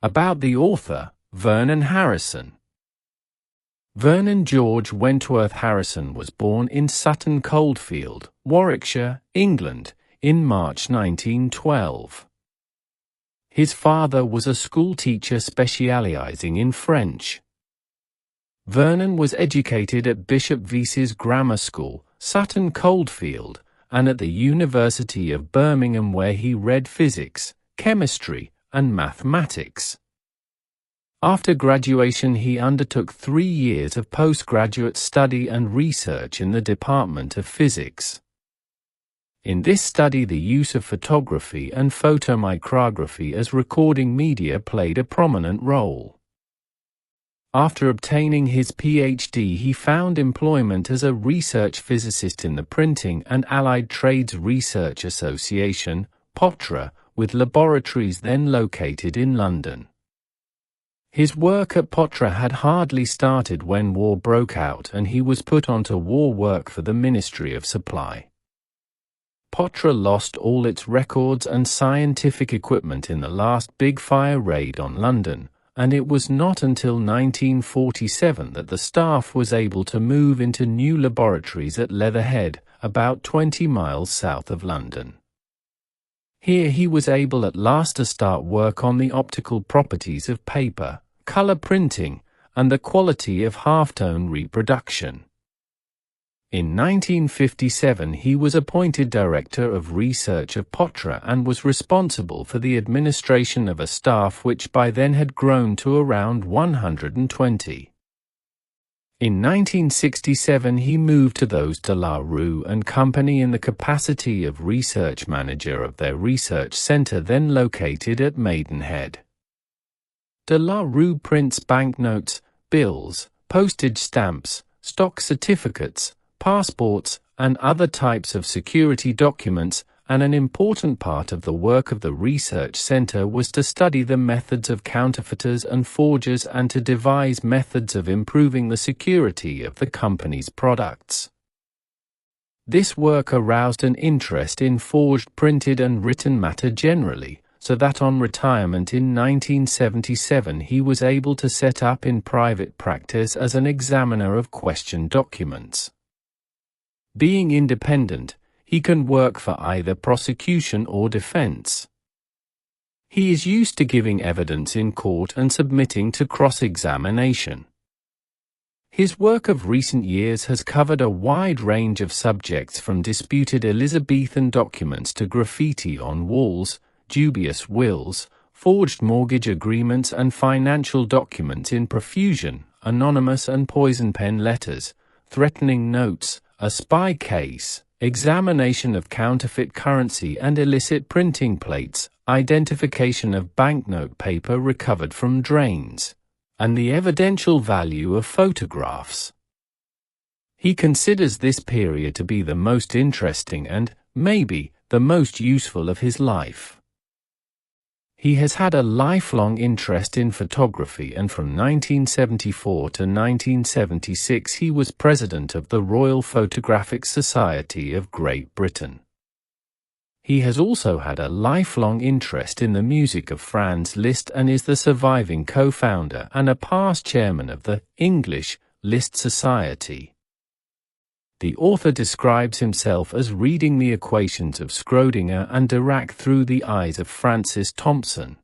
About the author, Vernon Harrison. Vernon George Wentworth Harrison was born in Sutton Coldfield, Warwickshire, England, in March 1912. His father was a schoolteacher specializing in French. Vernon was educated at Bishop Vyse's Grammar School, Sutton Coldfield, and at the University of Birmingham, where he read physics, chemistry, and mathematics. After graduation, he undertook 3 years of postgraduate study and research in the Department of Physics. In this study, the use of photography and photomicrography as recording media played a prominent role. After obtaining his Ph.D., he found employment as a research physicist in the Printing and Allied Trades Research Association, PATRA, with laboratories then located in London. His work at PATRA had hardly started when war broke out, and he was put onto war work for the Ministry of Supply. PATRA lost all its records and scientific equipment in the last big fire raid on London, and it was not until 1947 that the staff was able to move into new laboratories at Leatherhead, about 20 miles south of London. Here he was able at last to start work on the optical properties of paper, color printing, and the quality of halftone reproduction. In 1957 he was appointed Director of Research of PATRA and was responsible for the administration of a staff which by then had grown to around 120. In 1967 he moved to those de la Rue and Company in the capacity of research manager of their research centre, then located at Maidenhead. De la Rue prints banknotes, bills, postage stamps, stock certificates, passports, and other types of security documents, and an important part of the work of the research centre was to study the methods of counterfeiters and forgers and to devise methods of improving the security of the company's products. This work aroused an interest in forged printed and written matter generally, so that on retirement in 1977 he was able to set up in private practice as an examiner of question documents. Being independent, he can work for either prosecution or defense. He is used to giving evidence in court and submitting to cross-examination. His work of recent years has covered a wide range of subjects, from disputed Elizabethan documents to graffiti on walls, dubious wills, forged mortgage agreements and financial documents in profusion, anonymous and poison pen letters, threatening notes, a spy case, examination of counterfeit currency and illicit printing plates, identification of banknote paper recovered from drains, and the evidential value of photographs. He considers this period to be the most interesting and, maybe, the most useful of his life. He has had a lifelong interest in photography, and from 1974 to 1976 he was president of the Royal Photographic Society of Great Britain. He has also had a lifelong interest in the music of Franz Liszt and is the surviving co-founder and a past chairman of the English Liszt Society. The author describes himself as reading the equations of Schrödinger and Dirac through the eyes of Francis Thompson.